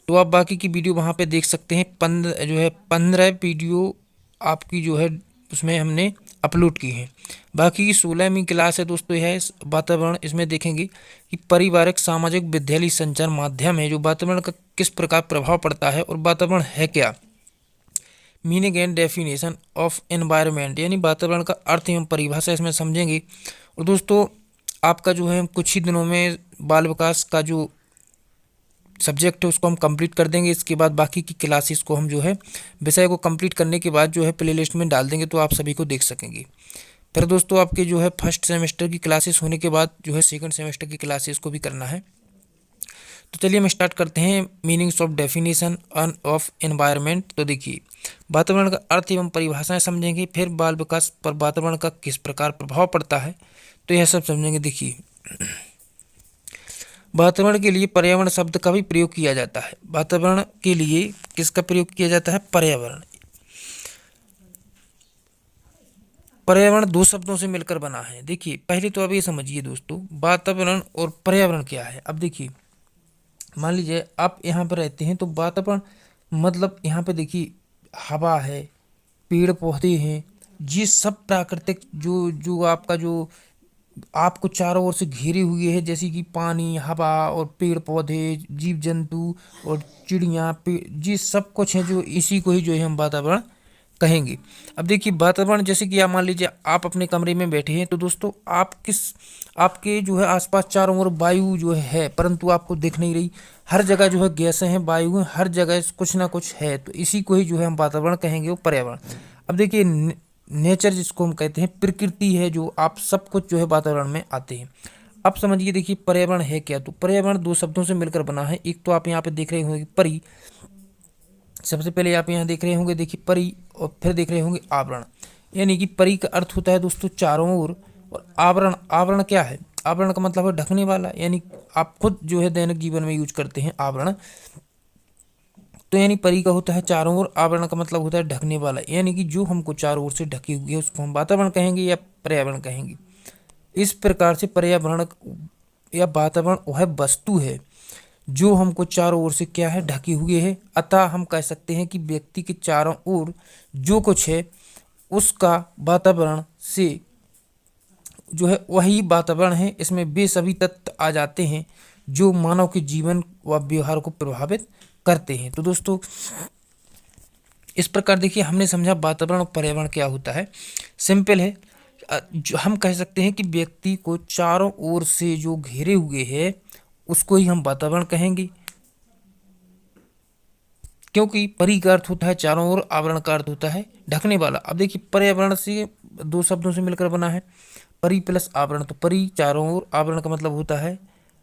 तो आप बाकी की वीडियो वहाँ पे देख सकते हैं। 15 वीडियो आपकी जो है उसमें हमने अपलोड की है। बाकी की 16वीं क्लास है दोस्तों, यह है वातावरण। इसमें देखेंगे कि पारिवारिक सामाजिक विद्यालय संचार माध्यम है जो वातावरण का किस प्रकार प्रभाव पड़ता है और वातावरण है क्या। Meaning and definition of environment, यानी वातावरण का अर्थ एवं परिभाषा इसमें समझेंगे। और दोस्तों आपका जो है कुछ ही दिनों में बाल विकास का जो सब्जेक्ट है उसको हम कंप्लीट कर देंगे। इसके बाद बाकी की क्लासेस को हम जो है विषय को कंप्लीट करने के बाद जो है प्ले लिस्ट में डाल देंगे, तो आप सभी को देख सकेंगे। फिर दोस्तों आपके जो है फर्स्ट सेमेस्टर की क्लासेस होने के बाद जो है सेकंड सेमेस्टर की क्लासेस को भी करना है। तो चलिए हम स्टार्ट करते हैं meanings of definition of environment. तो देखिए वातावरण का अर्थ एवं परिभाषाएं समझेंगे, फिर बाल विकास पर वातावरण का किस प्रकार प्रभाव पड़ता है, तो यह सब समझेंगे। देखिए वातावरण के लिए पर्यावरण शब्द का भी प्रयोग किया जाता है। वातावरण के लिए किसका प्रयोग किया जाता है? पर्यावरण। पर्यावरण दो शब्दों से मिलकर बना है। देखिए पहले तो अब ये समझिए दोस्तों वातावरण और पर्यावरण क्या है। अब देखिए मान लीजिए आप यहाँ पर रहते हैं, तो वातावरण मतलब यहाँ पे देखिए हवा है, पेड़ पौधे हैं, ये सब प्राकृतिक जो जो आपका जो आपको चारों ओर से घेरे हुए है, जैसे कि पानी, हवा और पेड़ पौधे, जीव जंतु और चिड़िया, ये सब कुछ है, जो इसी को ही जो है हम वातावरण कहेंगे। अब देखिए वातावरण जैसे कि आप मान लीजिए आप अपने कमरे में बैठे हैं, तो दोस्तों आपके जो है आसपास चारों ओर वायु जो है, परंतु आपको दिख नहीं रही। हर जगह जो है गैसें हैं, वायु है, हर जगह कुछ ना कुछ है, तो इसी को ही जो है हम वातावरण कहेंगे, वो पर्यावरण। अब देखिए नेचर जिसको हम कहते हैं, प्रकृति है, जो आप सब कुछ जो है वातावरण में आते हैं। अब समझिए देखिए पर्यावरण है क्या। तो पर्यावरण दो शब्दों से मिलकर बना है। एक तो आप यहाँ पे देख रहे होंगे परि, सबसे पहले आप यहाँ देख रहे होंगे देखिए परि, और फिर देख रहे होंगे आवरण। यानी कि परि का अर्थ होता है दोस्तों चारों ओर, और आवरण, आवरण क्या है? आवरण का मतलब है ढकने वाला, यानी आप खुद जो है दैनिक जीवन में यूज करते हैं आवरण। तो यानी परि का होता है चारों ओर, आवरण का मतलब होता है ढकने वाला, यानी कि जो हमको चारों ओर से ढके हुए है उसको हम वातावरण कहेंगे या पर्यावरण कहेंगे। इस प्रकार से पर्यावरण या वातावरण वह वस्तु है जो हमको चारों ओर से क्या है, ढके हुए है। अतः हम कह सकते हैं कि व्यक्ति के चारों ओर जो कुछ है उसका वातावरण से जो है वही वातावरण है। इसमें वे सभी तत्व आ जाते हैं जो मानव के जीवन व व्यवहार को प्रभावित करते हैं। तो दोस्तों इस प्रकार देखिए हमने समझा वातावरण और पर्यावरण क्या होता है। सिंपल है। जो हम कह सकते हैं कि व्यक्ति को चारों ओर से जो घेरे हुए है उसको ही हम वातावरण कहेंगे, क्योंकि परि का अर्थ होता है चारों ओर, आवरण का अर्थ होता है ढकने वाला। अब देखिए पर्यावरण से दो शब्दों से मिलकर बना है, परि प्लस आवरण। तो परि चारों ओर, आवरण का मतलब होता है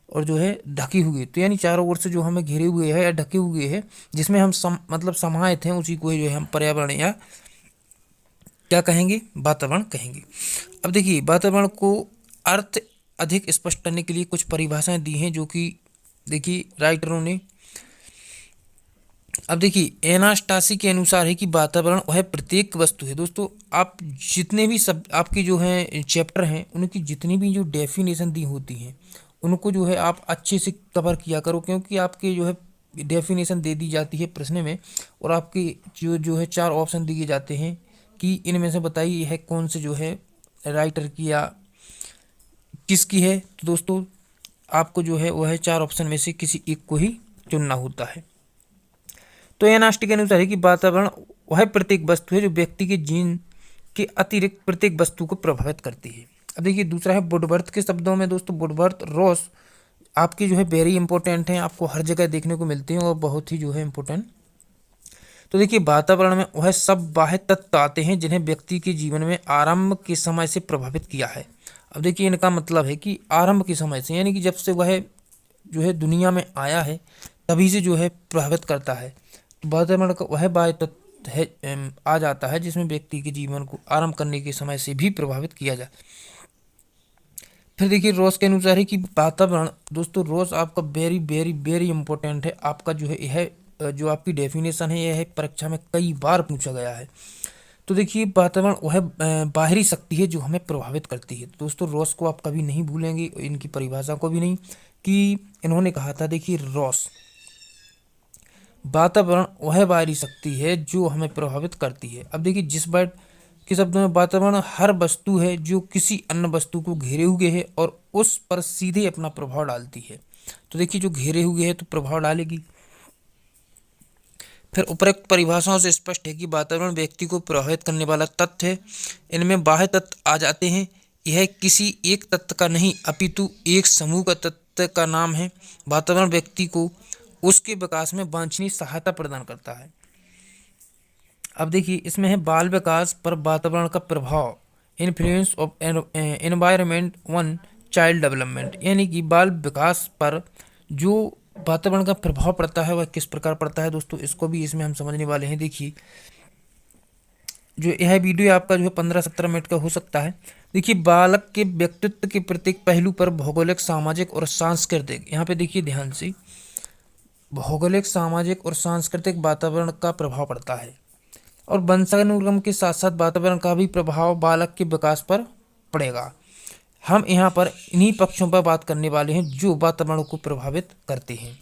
और जो है ढके हुए, तो यानी चारों ओर से जो हमें घिरे हुए है या ढके हुए है, जिसमें हम मतलब समाहित हैं, उसी को ही जो है हम पर्यावरण या क्या कहेंगे, वातावरण कहेंगे। अब देखिए वातावरण को अर्थ अधिक स्पष्ट करने के लिए कुछ परिभाषाएं दी हैं, जो कि देखिए राइटरों ने। अब देखिए एनास्टासी के अनुसार है कि वातावरण वह प्रत्येक वस्तु है। दोस्तों आप जितने भी सब आपके जो हैं चैप्टर हैं, उनकी जितनी भी जो डेफिनेशन दी होती हैं उनको जो है आप अच्छे से कवर किया करो, क्योंकि आपके जो है डेफिनेशन दे दी जाती है प्रश्न में, और आपके जो है 4 ऑप्शन दिए जाते हैं कि इनमें से बताइए यह कौन से जो है राइटर की या किसकी है। तो दोस्तों आपको जो है वह 4 ऑप्शन में से किसी एक को ही चुनना होता है। तो एनास्टी के अनुसार है कि वातावरण वह प्रत्येक वस्तु है जो व्यक्ति के जीन के अतिरिक्त प्रत्येक वस्तु को प्रभावित करती है। अब देखिए दूसरा है वुडवर्थ के शब्दों में। दोस्तों वुडवर्थ रॉस आपके जो है वेरी इंपॉर्टेंट हैं, आपको हर जगह देखने को मिलते हैं और बहुत ही जो है इंपॉर्टेंट। तो देखिए वातावरण में वह सब बाह्य तत्व आते हैं जिन्हें व्यक्ति के जीवन में आरंभ के समय से प्रभावित किया है। अब देखिए इनका मतलब है कि आरंभ के समय से, यानी कि जब से वह जो है दुनिया में आया है तभी से जो है प्रभावित करता है। तो वातावरण का वह बाह्य तत्व है आ जाता है जिसमें व्यक्ति के जीवन को आरंभ करने के समय से भी प्रभावित किया जाए। फिर देखिए रॉस के अनुसार है कि वातावरण, दोस्तों रॉस आपका वेरी वेरी वेरी इंपॉर्टेंट है। आपका जो है यह जो आपकी डेफिनेशन है यह परीक्षा में कई बार पूछा गया है। तो देखिए वातावरण वह बाहरी शक्ति है जो हमें प्रभावित करती है। तो दोस्तों रॉस को आप कभी नहीं भूलेंगे, इनकी परिभाषा को भी नहीं, कि इन्होंने कहा था, देखिए रॉस वातावरण वह बाहरी शक्ति है जो हमें प्रभावित करती है। अब देखिए, जिस बात के शब्दों में वातावरण हर वस्तु है जो किसी अन्य वस्तु को घेरे हुए है और उस पर सीधे अपना प्रभाव डालती है। तो देखिए, जो घेरे हुए है तो प्रभाव डालेगी। फिर उपरोक्त परिभाषाओं से स्पष्ट है कि वातावरण व्यक्ति को प्रभावित करने वाला तत्व है। इनमें बाह्य तत्व आ जाते हैं। यह किसी एक तत्व का नहीं अपितु एक समूह का तत्व का नाम है। वातावरण व्यक्ति को उसके विकास में वांछनीय सहायता प्रदान करता है। अब देखिए, इसमें है बाल विकास पर वातावरण का प्रभाव, influence of environment on child development, यानी कि बाल विकास पर जो वातावरण का प्रभाव पड़ता है वह किस प्रकार पड़ता है दोस्तों, इसको भी इसमें हम समझने वाले हैं। देखिए, जो यह वीडियो आपका जो है 15-17 मिनट का हो सकता है। देखिए, बालक के व्यक्तित्व के प्रत्येक पहलू पर भौगोलिक, सामाजिक और सांस्कृतिक, यहाँ पे देखिए ध्यान से, भौगोलिक, सामाजिक और सांस्कृतिक वातावरण का प्रभाव पड़ता है। और वंशानुक्रम के साथ साथ वातावरण का भी प्रभाव बालक के विकास पर पड़ेगा। हम यहाँ पर इन्हीं पक्षों पर बात करने वाले हैं जो वातावरण को प्रभावित करते हैं,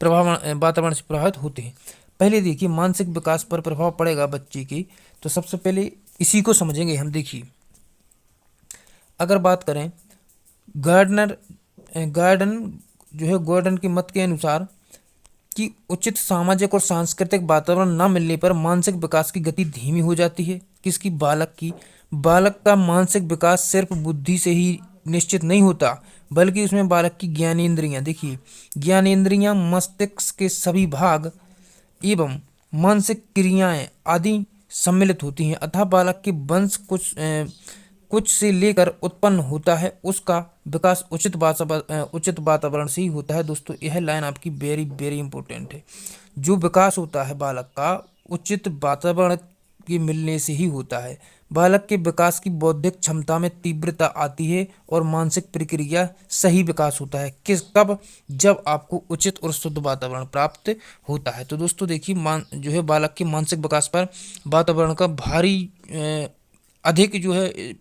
वातावरण से प्रभावित होते हैं। पहले देखिए, मानसिक विकास पर प्रभाव पड़ेगा बच्चे की, तो सबसे पहले इसी को समझेंगे हम। देखिए, अगर बात करें गार्डन जो है, गार्डन के मत के अनुसार कि उचित सामाजिक और सांस्कृतिक वातावरण न मिलने पर मानसिक विकास की गति धीमी हो जाती है। किसकी? बालक की। बालक का मानसिक विकास सिर्फ बुद्धि से ही निश्चित नहीं होता, बल्कि उसमें बालक की ज्ञानेंद्रियां, देखिए ज्ञानेंद्रियां, मस्तिष्क के सभी भाग एवं मानसिक क्रियाएं आदि सम्मिलित होती हैं। अतः बालक के वंश कुछ से लेकर उत्पन्न होता है, उसका विकास उचित वातावरण से ही होता है। दोस्तों, यह लाइन आपकी वेरी वेरी इंपॉर्टेंट है। जो विकास होता है बालक का, उचित वातावरण के मिलने से ही होता है। बालक के विकास की बौद्धिक क्षमता में तीव्रता आती है और मानसिक प्रक्रिया सही विकास होता है। कब? जब आपको उचित और शुद्ध वातावरण प्राप्त होता है। तो दोस्तों देखिए, जो है बालक के मानसिक विकास पर वातावरण का भारी अधिक जो है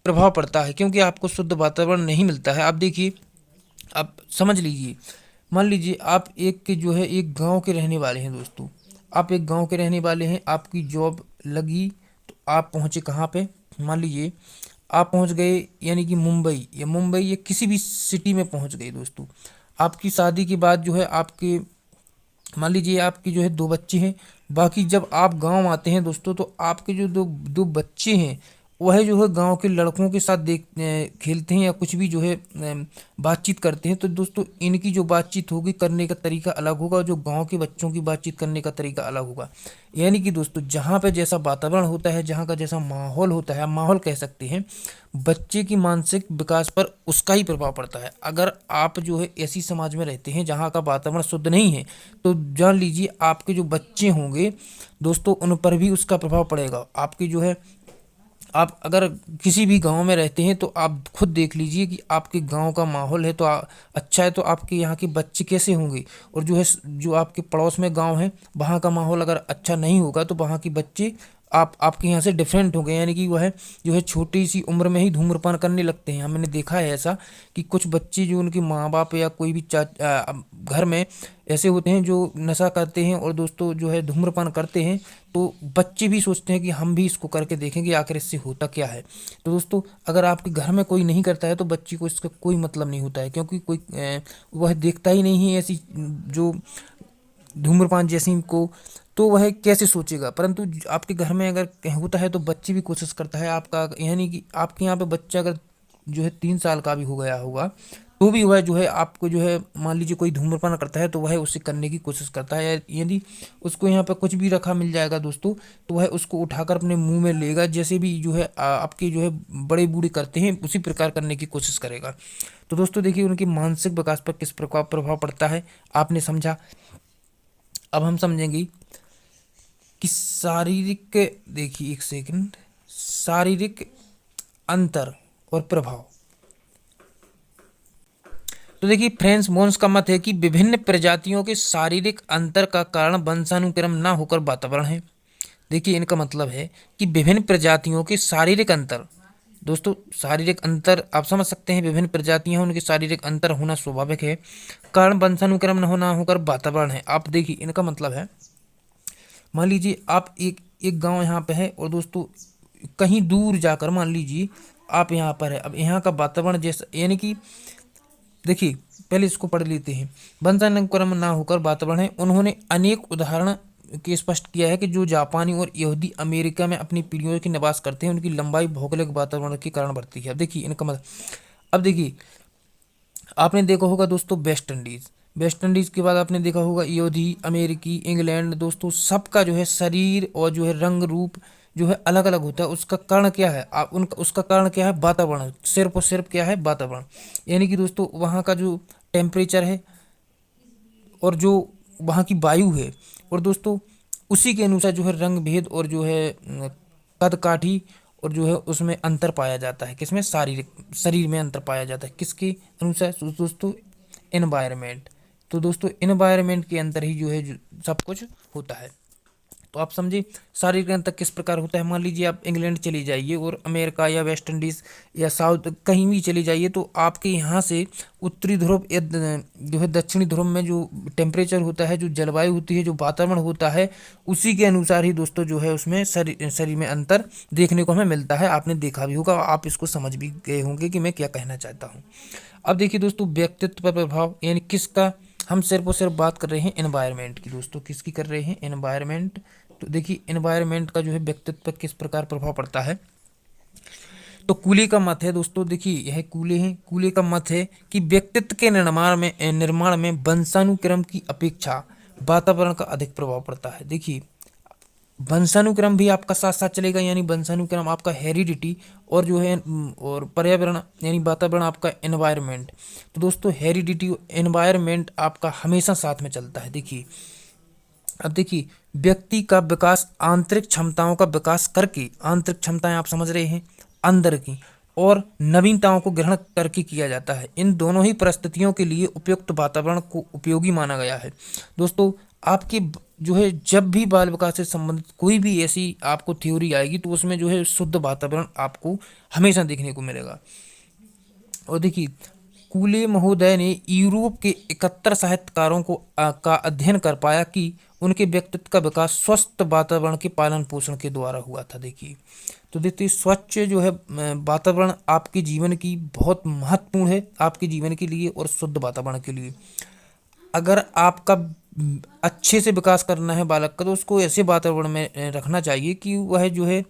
प्रभाव पड़ता है, क्योंकि आपको शुद्ध वातावरण नहीं मिलता है। आप देखिए, आप समझ लीजिए, मान लीजिए आप जो है एक गांव के रहने वाले हैं दोस्तों। आप एक गांव के रहने वाले हैं, आपकी जॉब लगी तो आप पहुंचे कहाँ पे? मान लीजिए आप पहुंच गए यानी कि मुंबई या किसी भी सिटी में पहुंच गए दोस्तों। आपकी शादी के बाद जो है आपके, मान लीजिए आपकी जो है 2 बच्चे हैं। बाकी जब आप गांव आते हैं दोस्तों, तो आपके जो दो बच्चे हैं वह जो है गांव के लड़कों के साथ खेलते हैं या कुछ भी जो है बातचीत करते हैं। तो दोस्तों, इनकी जो बातचीत होगी, करने का तरीका अलग होगा, जो गांव के बच्चों की बातचीत करने का तरीका अलग होगा। यानी कि दोस्तों, जहाँ पे जैसा वातावरण होता है, जहाँ का जैसा माहौल होता है, माहौल कह सकते हैं, बच्चे की मानसिक विकास पर उसका ही प्रभाव पड़ता है। अगर आप जो है ऐसी समाज में रहते हैं जहाँ का वातावरण शुद्ध नहीं है, तो जान लीजिए आपके जो बच्चे होंगे दोस्तों, उन पर भी उसका प्रभाव पड़ेगा। आपकी जो है, आप अगर किसी भी गांव में रहते हैं तो आप खुद देख लीजिए कि आपके गांव का माहौल है तो अच्छा है, तो आपके यहाँ के बच्चे कैसे होंगे। और जो है, जो आपके पड़ोस में गांव है, वहाँ का माहौल अगर अच्छा नहीं होगा तो वहाँ के बच्चे आपके यहाँ से डिफरेंट हो गए, यानी कि वह जो है छोटी सी उम्र में ही धूम्रपान करने लगते हैं। हमने देखा है ऐसा कि कुछ बच्चे जो उनके माँ बाप या कोई भी घर में ऐसे होते हैं जो नशा करते हैं और दोस्तों जो है धूम्रपान करते हैं, तो बच्चे भी सोचते हैं कि हम भी इसको करके देखेंगे आखिर इससे होता क्या है। तो दोस्तों, अगर आपके घर में कोई नहीं करता है तो बच्चे को इसका कोई मतलब नहीं होता है, क्योंकि कोई वह देखता ही नहीं है ऐसी जो धूम्रपान जैसी को, तो वह कैसे सोचेगा। परंतु आपके घर में अगर होता है तो बच्चे भी कोशिश करता है आपका, यानी कि आपके यहाँ पे बच्चा अगर जो है 3 साल का भी हो गया होगा तो भी वह जो है आपको जो है, मान लीजिए कोई धूम्रपान करता है तो वह उससे करने की कोशिश करता है। यदि उसको यहाँ पे कुछ भी रखा मिल जाएगा दोस्तों, तो वह उसको उठाकर अपने मुंह में लेगा, जैसे भी जो है आपके जो है बड़े बूढ़े करते हैं उसी प्रकार करने की कोशिश करेगा। तो दोस्तों देखिए, उनके मानसिक विकास पर किस प्रकार प्रभाव पड़ता है आपने समझा। अब हम समझेंगे कि शारीरिक, देखिए एक सेकंड, शारीरिक अंतर और प्रभाव। तो देखिए, फ्रेंच मोन्स का मत है कि विभिन्न प्रजातियों के शारीरिक अंतर का कारण वंशानुक्रम ना होकर वातावरण है। देखिए, इनका मतलब है कि विभिन्न प्रजातियों के शारीरिक अंतर दोस्तों शारीरिक अंतर आप समझ सकते हैं, विभिन्न प्रजातियां हैं, उनके शारीरिक अंतर होना स्वाभाविक है। कारण वंशानुक्रम न होना होकर वातावरण है। आप देखिए इनका मतलब है, मान लीजिए आप एक एक गांव यहाँ पे है और दोस्तों कहीं दूर जाकर मान लीजिए आप यहाँ पर है। अब यहाँ का वातावरण जैसा, यानी कि देखिए पहले इसको पढ़ लेते हैं। वंशानुक्रम ना होकर वातावरण है। उन्होंने अनेक उदाहरण के स्पष्ट किया है कि जो जापानी और यहूदी अमेरिका में अपनी पीढ़ियों के निवास करते हैं, उनकी लंबाई भौगोलिक वातावरण के कारण बढ़ती है। अब देखिए इनका मतलब, अब देखिए आपने देखा होगा दोस्तों वेस्ट इंडीज, वेस्ट इंडीज के बाद आपने देखा होगा यहूदी, अमेरिकी, इंग्लैंड, दोस्तों सबका जो है शरीर और जो है रंग रूप जो है अलग अलग होता है। उसका कारण क्या है, आप उनका उसका कारण क्या है, वातावरण, सिर्फ और सिर्फ क्या है, वातावरण। यानी कि दोस्तों वहाँ का जो टेम्परेचर है और जो वहाँ की वायु है, और दोस्तों उसी के अनुसार जो है रंग भेद और जो है कद काठी और जो है उसमें अंतर पाया जाता है। किसमें, शारीरिक शरीर में अंतर पाया जाता है। किसके अनुसार, दोस्तों एनवायरनमेंट। तो दोस्तों एनवायरनमेंट के अंदर ही जो है सब कुछ होता है। तो आप समझे शारीरिक अंतर किस प्रकार होता है। मान लीजिए आप इंग्लैंड चले जाइए और अमेरिका या वेस्ट इंडीज या साउथ कहीं भी चले जाइए, तो आपके यहाँ से उत्तरी ध्रुव या जो है दक्षिणी ध्रुव में जो टेम्परेचर होता है, जो जलवायु होती है, जो वातावरण होता है, उसी के अनुसार ही दोस्तों जो है उसमें शरीर में अंतर देखने को हमें मिलता है। आपने देखा भी होगा, आप इसको समझ भी गए होंगे कि मैं क्या कहना चाहता हूँ। अब देखिए दोस्तों व्यक्तित्व पर प्रभाव, यानी किसका, हम सिर्फ और सिर्फ बात कर रहे हैं एनवायरनमेंट की। दोस्तों किसकी कर रहे हैं, एनवायरनमेंट। तो देखिए एनवायरनमेंट का जो है व्यक्तित्व पर किस प्रकार प्रभाव पड़ता है। तो कूले का मत है दोस्तों, देखिए यह कूले हैं, कूले का मत है कि व्यक्तित्व के निर्माण में वंशानुक्रम की अपेक्षा वातावरण का अधिक प्रभाव पड़ता है। देखिए वंशानुक्रम भी आपका साथ साथ चलेगा, यानी वंशानुक्रम आपका हेरिडिटी और जो है और पर्यावरण यानी वातावरण आपका एनवायरनमेंट। तो दोस्तों हेरिडिटी एनवायरनमेंट आपका हमेशा साथ में चलता है। देखिए अब देखिए व्यक्ति का विकास आंतरिक क्षमताओं का विकास करके, आंतरिक क्षमताएं आप समझ रहे हैं अंदर की, और नवीनताओं को ग्रहण करके किया जाता है। इन दोनों ही परिस्थितियों के लिए उपयुक्त वातावरण को उपयोगी माना गया है। दोस्तों आपकी जो है जब भी बाल विकास से संबंधित कोई भी ऐसी आपको थ्योरी आएगी, तो उसमें जो है शुद्ध वातावरण आपको हमेशा देखने को मिलेगा। और देखिए कूले महोदय ने यूरोप के 71 साहित्यकारों का अध्ययन कर पाया कि उनके व्यक्तित्व का विकास स्वस्थ वातावरण के पालन पोषण के द्वारा हुआ था। देखिए तो देखिए स्वच्छ जो है वातावरण आपके जीवन की बहुत महत्वपूर्ण है, आपके जीवन के लिए और शुद्ध वातावरण के लिए। अगर आपका अच्छे से विकास करना है बालक का, तो उसको ऐसे वातावरण में रखना चाहिए कि वह जो है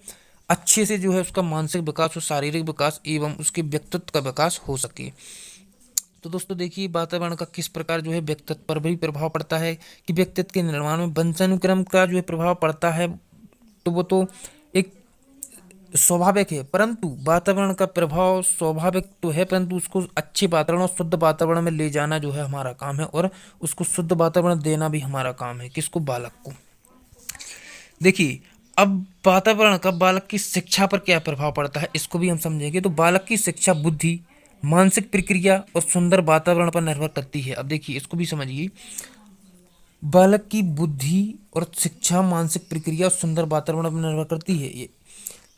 अच्छे से जो है उसका मानसिक विकास और शारीरिक विकास एवं उसके व्यक्तित्व का विकास हो सके। तो दोस्तों देखिए वातावरण का किस प्रकार जो है व्यक्तित्व पर भी प्रभाव पड़ता है, कि व्यक्तित्व के निर्माण में वंशानुक्रम का जो है प्रभाव पड़ता है, तो वो तो एक स्वाभाविक है। परंतु वातावरण का प्रभाव स्वाभाविक तो है, परंतु उसको अच्छे वातावरण और शुद्ध वातावरण में ले जाना जो है हमारा काम है, और उसको शुद्ध वातावरण देना भी हमारा काम है। किसको, बालक को। देखिए अब वातावरण का बालक की शिक्षा पर क्या प्रभाव पड़ता है, इसको भी हम समझेंगे। तो बालक की शिक्षा बुद्धि, मानसिक प्रक्रिया और सुंदर वातावरण पर निर्भर करती है। अब देखिए इसको भी समझिए, बालक की बुद्धि और शिक्षा मानसिक प्रक्रिया और सुंदर वातावरण पर निर्भर करती है। ये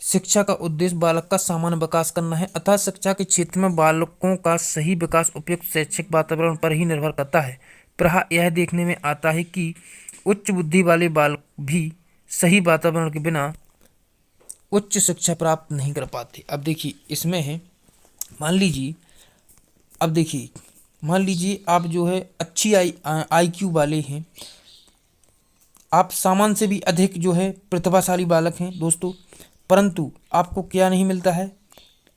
शिक्षा का उद्देश्य बालक का सामान्य विकास करना है, अतः शिक्षा के क्षेत्र में बालकों का सही विकास उपयुक्त शैक्षिक वातावरण पर ही निर्भर करता है। प्रहा यह देखने में आता है कि उच्च बुद्धि वाले बालक भी सही वातावरण के बिना उच्च शिक्षा प्राप्त नहीं कर पाते। अब देखिए इसमें है, मान लीजिए अब देखिए मान लीजिए आप जो है अच्छी IQ वाले हैं, आप सामान्य से भी अधिक जो है प्रतिभाशाली बालक हैं दोस्तों, परंतु आपको क्या नहीं मिलता है,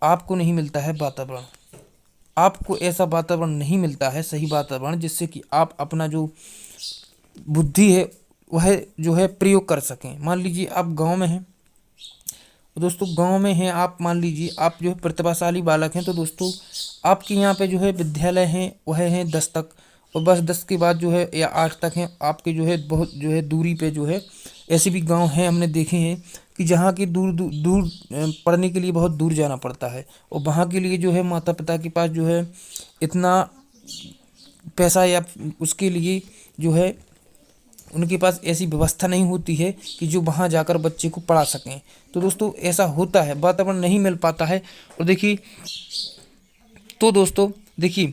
आपको नहीं मिलता है वातावरण। आपको ऐसा वातावरण नहीं मिलता है, सही वातावरण, जिससे कि आप अपना जो बुद्धि है वह जो है प्रयोग कर सकें। मान लीजिए आप गांव में हैं दोस्तों, गांव में हैं आप, मान लीजिए आप जो है प्रतिभाशाली बालक हैं, तो दोस्तों आपके यहाँ पे जो है विद्यालय हैं वह हैं 10 तक, और बस 10 के बाद जो है या 8 तक हैं आपके जो है बहुत जो है दूरी पे जो है ऐसे भी गांव हैं, हमने देखे हैं कि जहाँ की दूर दूर दूर पढ़ने के लिए बहुत दूर जाना पड़ता है, और वहाँ के लिए जो है माता पिता के पास जो है इतना पैसा या उसके लिए जो है उनके पास ऐसी व्यवस्था नहीं होती है कि जो वहाँ जाकर बच्चे को पढ़ा सकें। तो दोस्तों ऐसा होता है, वातावरण नहीं मिल पाता है। और देखिए तो दोस्तों देखिए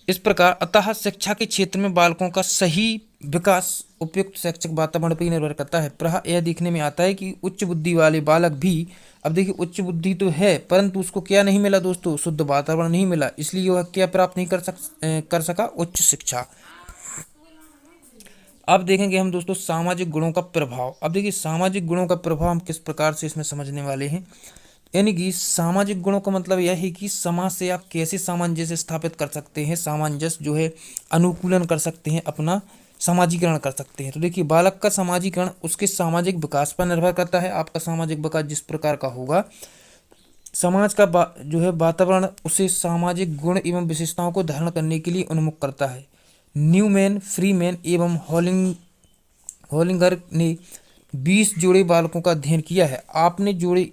इस प्रकार अतः शिक्षा के क्षेत्र में बालकों का सही विकास उपयुक्त शैक्षिक वातावरण पर ही निर्भर करता है। प्रायः यह देखने में आता है कि उच्च बुद्धि वाले बालक भी, अब देखिए उच्च बुद्धि तो है परंतु उसको क्या नहीं मिला दोस्तों, शुद्ध वातावरण नहीं मिला, इसलिए वह क्या प्राप्त नहीं कर सका, उच्च शिक्षा। अब देखेंगे हम दोस्तों सामाजिक गुणों का प्रभाव। अब देखिए सामाजिक गुणों का प्रभाव हम किस प्रकार से इसमें समझने वाले हैं। यानी कि सामाजिक गुणों का मतलब यह है कि समाज से आप कैसे सामंजस्य स्थापित कर सकते हैं, सामंजस्य जो है अनुकूलन कर सकते हैं, अपना सामाजिकरण कर सकते हैं। तो देखिए बालक का सामाजिकरण उसके सामाजिक विकास पर निर्भर करता है। आपका सामाजिक विकास जिस प्रकार का होगा, समाज का जो है वातावरण उसे सामाजिक गुण एवं विशेषताओं को धारण करने के लिए उन्मुख करता है। न्यूमैन, फ्रीमैन एवं हॉलिंगर ने 20 जोड़े बालकों का अध्ययन किया है। आपने जोड़े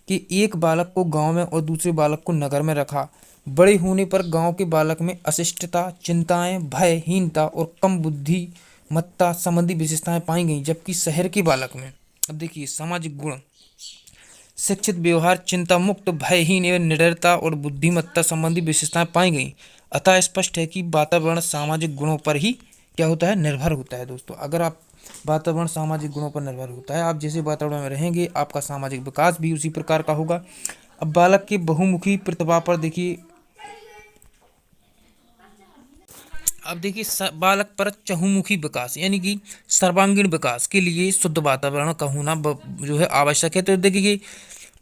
कि एक बालक को गांव में और दूसरे बालक को नगर में रखा। बड़े होने पर गांव के बालक में अशिष्टता, चिंताएं, भयहीनता और कम बुद्धिमत्ता संबंधी विशेषताएं पाई गई, जबकि शहर के बालक में, अब देखिए सामाजिक गुण, शिक्षित, व्यवहार, चिंता मुक्त, भयहीन एवं निडरता और बुद्धिमत्ता संबंधी विशेषताएं पाई गई। अतः स्पष्ट है कि वातावरण सामाजिक गुणों पर ही क्या होता है, निर्भर होता है। दोस्तों अगर आप वातावरण सामाजिक गुणों पर निर्भर होता है, आप जैसे वातावरण में रहेंगे आपका सामाजिक विकास भी उसी प्रकार का होगा। अब बालक के बहुमुखी प्रतिभा पर देखिए, अब देखिए बालक पर चहुमुखी विकास यानी कि सर्वांगीण विकास के लिए शुद्ध वातावरण का होना जो है आवश्यक है। तो देखिए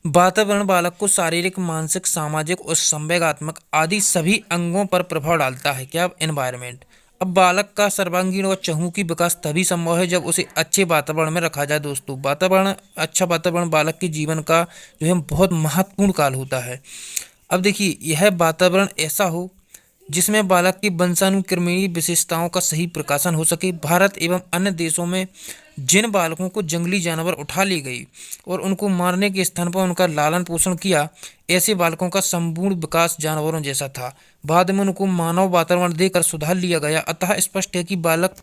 वातावरण बालक को शारीरिक, मानसिक, सामाजिक और संवेगात्मक आदि सभी अंगों पर प्रभाव डालता है। क्या, एनवायरनमेंट। अब बालक का सर्वांगीण और चहुमुखी विकास तभी संभव है जब उसे अच्छे वातावरण में रखा जाए। दोस्तों वातावरण, अच्छा वातावरण बालक के जीवन का जो है बहुत महत्वपूर्ण काल होता है। अब देखिए यह वातावरण ऐसा हो जिसमें बालक की वंशानुक्रमणीय विशेषताओं का सही प्रकाशन हो सके। भारत एवं अन्य देशों में जिन बालकों को जंगली जानवर उठा ली गई और उनको मारने के स्थान पर उनका लालन पोषण किया, ऐसे बालकों का संपूर्ण विकास जानवरों जैसा था। बाद में उनको मानव वातावरण देकर सुधार लिया गया। अतः स्पष्ट है कि बालक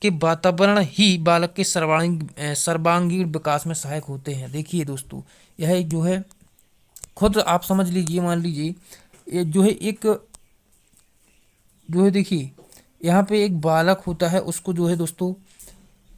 के वातावरण ही बालक के सर्वांगीण विकास में सहायक होते हैं। देखिए दोस्तों यह जो है खुद आप समझ लीजिए, मान लीजिए ये जो है एक जो है देखिए यहाँ पे एक बालक होता है, उसको जो है दोस्तों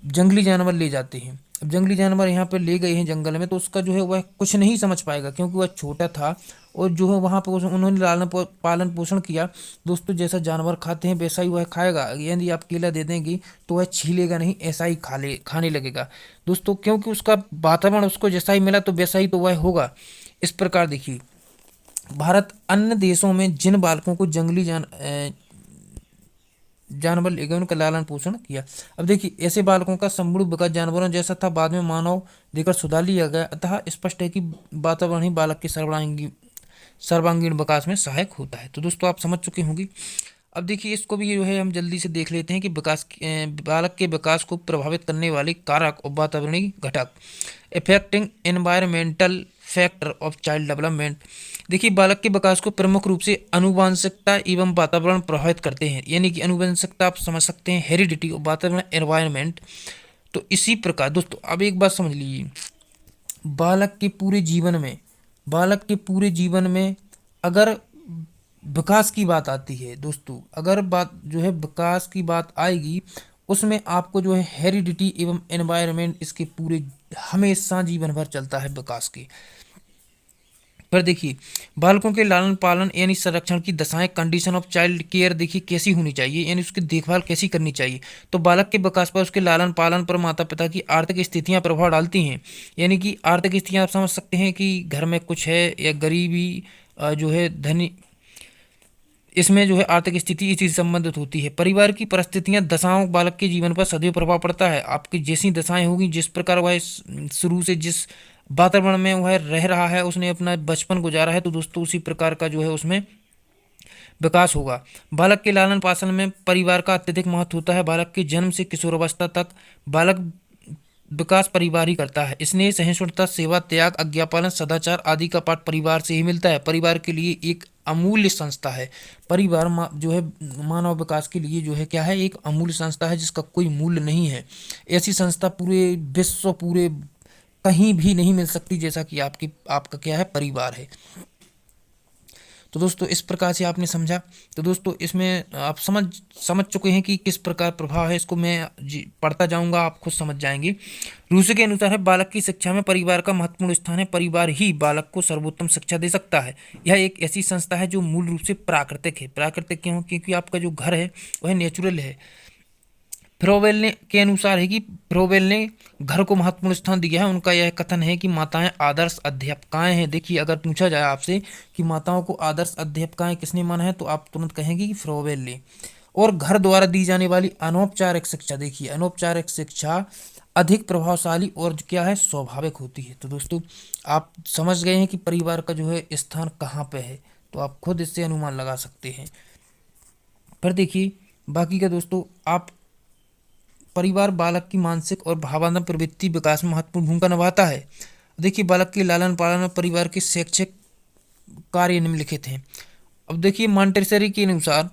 जंगली जानवर ले जाते हैं। अब जंगली जानवर यहाँ पे ले गए हैं जंगल में, तो उसका जो है वह कुछ नहीं समझ पाएगा क्योंकि वह छोटा था और जो है वहाँ पे उन्होंने लालन पालन पोषण किया। दोस्तों जैसा जानवर खाते हैं वैसा ही वह खाएगा। यदि आप केला दे देंगे तो वह छीलेगा नहीं, ऐसा ही खाने लगेगा दोस्तों, क्योंकि उसका वातावरण उसको जैसा ही मिला तो वैसा ही तो वह होगा। इस प्रकार देखिए भारत अन्य देशों में जिन बालकों को जंगली जानवर ले गए उनका लालन पोषण किया। अब देखिए ऐसे बालकों का संपूर्ण विकास जानवरों जैसा था, बाद में मानव देकर सुधार लिया गया। अतः स्पष्ट है कि वातावरण ही बालक के सर्वांगीण विकास में सहायक होता है। तो दोस्तों आप समझ चुके होंगे। अब देखिए इसको भी जो है हम जल्दी से देख लेते हैं कि बालक के विकास को प्रभावित करने वाले कारक और वातावरणीय घटक, affecting environmental factor of child development. देखिए बालक के विकास को प्रमुख रूप से आनुवंशिकता एवं वातावरण प्रभावित करते हैं। यानी कि आनुवंशिकता आप समझ सकते हैं, हेरिडिटी, और वातावरण एनवायरनमेंट। तो इसी प्रकार दोस्तों अब एक बात समझ लीजिए, बालक के पूरे जीवन में अगर विकास की बात आती है दोस्तों, अगर बात जो है विकास की बात आएगी, उसमें आपको जो है हेरिडिटी एवं एनवायरनमेंट इसके पूरे हमेशा जीवन भर चलता है विकास के। पर देखिए बालकों के लालन पालन यानी संरक्षण की दशाएं, कंडीशन ऑफ चाइल्ड केयर देखिए कैसी होनी चाहिए, यानी उसकी देखभाल कैसी करनी चाहिए। तो बालक के विकास पर उसके लालन पालन पर माता पिता की आर्थिक स्थितियां प्रभाव डालती हैं। यानी कि आर्थिक स्थितियां आप समझ सकते हैं कि घर में कुछ है या गरीबी जो है धनी, इसमें जो है आर्थिक स्थिति इसी से संबंधित होती है। परिवार की परिस्थितियां, दशाओं बालक के जीवन पर सदैव प्रभाव पड़ता है। आपकी जैसी दशाएं होगी, जिस प्रकार वह शुरू से जिस वातावरण में वह रह रहा है, उसने अपना बचपन गुजारा है, तो दोस्तों उसी प्रकार का जो है उसमें विकास होगा। बालक के लालन पालन में परिवार का अत्यधिक महत्व होता है। बालक के जन्म से किशोरावस्था तक बालक विकास परिवार ही करता है। स्नेह, सहिष्णुता, सेवा, त्याग, आज्ञापालन, सदाचार आदि का पाठ परिवार से ही मिलता है। परिवार के लिए एक अमूल्य संस्था है। परिवार जो है मानव विकास के लिए जो है क्या है, एक अमूल्य संस्था है जिसका कोई मूल्य नहीं है। ऐसी संस्था पूरे विश्व, पूरे कहीं भी नहीं मिल सकती जैसा कि आपका क्या है, परिवार है। तो दोस्तों इस प्रकार से आपने समझा। तो दोस्तों इसमें आप समझ चुके हैं कि किस प्रकार प्रभाव है। इसको मैं पढ़ता जाऊंगा, आप खुद समझ जाएंगे। रूसो के अनुसार है, बालक की शिक्षा में परिवार का महत्वपूर्ण स्थान है। परिवार ही बालक को सर्वोत्तम शिक्षा दे सकता है। यह एक ऐसी संस्था है जो मूल रूप से प्राकृतिक है। प्राकृतिक क्यों? क्योंकि आपका जो घर है वह नेचुरल है। फ्रोवेल ने के अनुसार है कि फ्रोवेल ने घर को महत्वपूर्ण स्थान दिया है। उनका यह कथन है कि माताएं आदर्श अध्यापकाएं हैं। देखिए, अगर पूछा जाए आपसे कि माताओं को आदर्श अध्यापकाएं किसने माना है, तो आप तुरंत कहेंगे कि फ्रोवेल ने। और घर द्वारा दी जाने वाली अनौपचारिक शिक्षा, देखिए अनौपचारिक शिक्षा अधिक प्रभावशाली और क्या है, स्वाभाविक होती है। तो दोस्तों आप समझ गए हैं कि परिवार का जो है स्थान कहाँ पे है, तो आप खुद इससे अनुमान लगा सकते हैं। फिर देखिए बाकी का दोस्तों, आप परिवार बालक की मानसिक और भावनात्मक प्रवृत्ति विकास में महत्वपूर्ण भूमिका निभाता है। देखिए, बालक के लालन पालन में परिवार के शैक्षिक कार्य निम्नलिखित हैं। अब देखिए, मॉन्टेसरी के अनुसार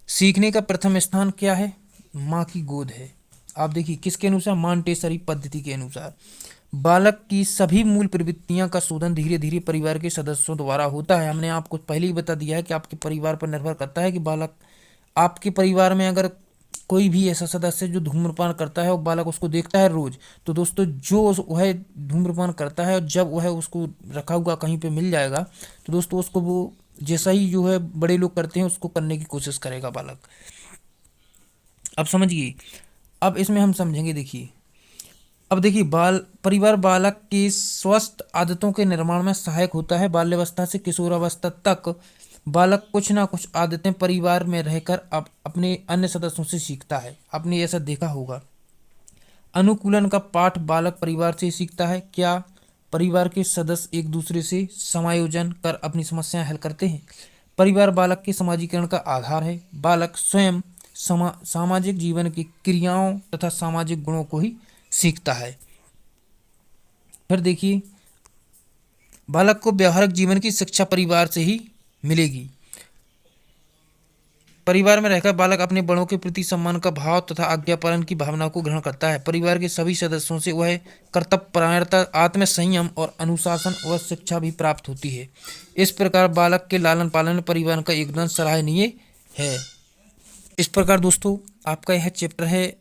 सीखने का प्रथम स्थान क्या है, माँ की गोद है। आप देखिए किसके अनुसार, मॉन्टेसरी पद्धति के अनुसार बालक की सभी मूल प्रवृत्तियां का शोधन धीरे धीरे परिवार के सदस्यों द्वारा होता है। हमने आपको पहले ही बता दिया है कि आपके परिवार पर निर्भर करता है कि बालक, आपके परिवार में अगर कोई भी ऐसा सदस्य जो धूम्रपान करता है और बालक उसको देखता है रोज, तो दोस्तों जो वह धूम्रपान करता है और जब वह उसको रखा हुआ कहीं पे मिल जाएगा, तो दोस्तों उसको वो जैसा ही जो है बड़े लोग करते हैं उसको करने की कोशिश करेगा बालक। अब समझिए, अब इसमें हम समझेंगे। देखिए, अब देखिए परिवार बालक की स्वस्थ आदतों के निर्माण में सहायक होता है। बाल्यावस्था से किशोरावस्था तक बालक कुछ ना कुछ आदतें परिवार में रहकर अब अपने अन्य सदस्यों से सीखता है। आपने ऐसा देखा होगा। अनुकूलन का पाठ बालक परिवार से सीखता है। क्या परिवार के सदस्य एक दूसरे से समायोजन कर अपनी समस्याएं हल करते हैं। परिवार बालक के समाजीकरण का आधार है। बालक स्वयं सामाजिक जीवन की क्रियाओं तथा सामाजिक गुणों को ही सीखता है। फिर देखिए, बालक को व्यवहारिक जीवन की शिक्षा परिवार से ही मिलेगी। परिवार में रहकर बालक अपने बड़ों के प्रति सम्मान का भाव तथा आज्ञा पालन की भावना को ग्रहण करता है। परिवार के सभी सदस्यों से वह कर्तव्यपरायणता, आत्म संयम और अनुशासन और शिक्षा भी प्राप्त होती है। इस प्रकार बालक के लालन पालन में परिवार का योगदान सराहनीय है। इस प्रकार दोस्तों आपका यह चैप्टर है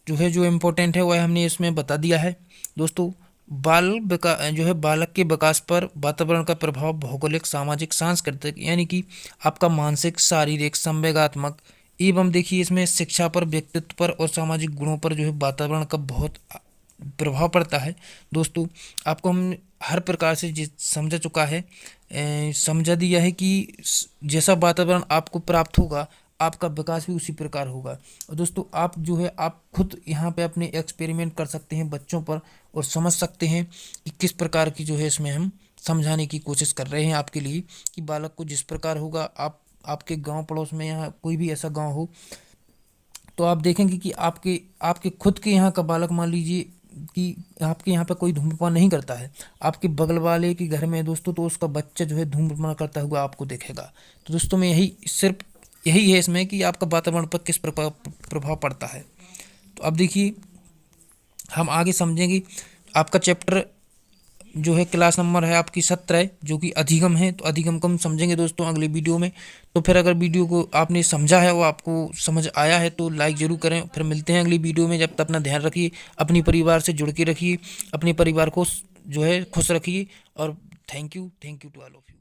जो इम्पोर्टेंट है वह हमने इसमें बता दिया है। दोस्तों बालक के विकास पर वातावरण का प्रभाव भौगोलिक, सामाजिक, सांस्कृतिक यानी कि आपका मानसिक, शारीरिक, संवेगात्मक एवं देखिए इसमें शिक्षा पर, व्यक्तित्व पर और सामाजिक गुणों पर जो है वातावरण का बहुत प्रभाव पड़ता है। दोस्तों आपको हम हर प्रकार से समझा चुका है, समझा दिया है कि जैसा वातावरण आपको प्राप्त होगा आपका विकास भी उसी प्रकार होगा। और दोस्तों आप जो है आप खुद यहाँ पे अपने एक्सपेरिमेंट कर सकते हैं बच्चों पर और समझ सकते हैं कि किस प्रकार की जो है इसमें हम समझाने की कोशिश कर रहे हैं आपके लिए कि बालक को जिस प्रकार होगा, आपके गांव पड़ोस में यहाँ कोई भी ऐसा गांव हो तो आप देखेंगे कि आपके खुद के यहाँ का बालक, मान लीजिए कि आपके यहाँ पे कोई धूम्रपान नहीं करता है, आपके बगल वाले के घर में दोस्तों तो उसका बच्चा जो है धूम्रपान करता हुआ आपको देखेगा। तो दोस्तों में यही है इसमें कि आपका वातावरण पर किस प्रकार प्रभाव पड़ता है। तो अब देखिए हम आगे समझेंगे। आपका चैप्टर जो है क्लास नंबर है आपकी 17 जो कि अधिगम है। तो अधिगम को हम समझेंगे दोस्तों अगले वीडियो में। तो फिर अगर वीडियो को आपने समझा है, वो आपको समझ आया है तो लाइक ज़रूर करें। फिर मिलते हैं अगली वीडियो में। जब तक अपना ध्यान रखिए, अपने परिवार से जुड़ के रखिए, अपने परिवार को जो है खुश रखिए और thank you to all of you.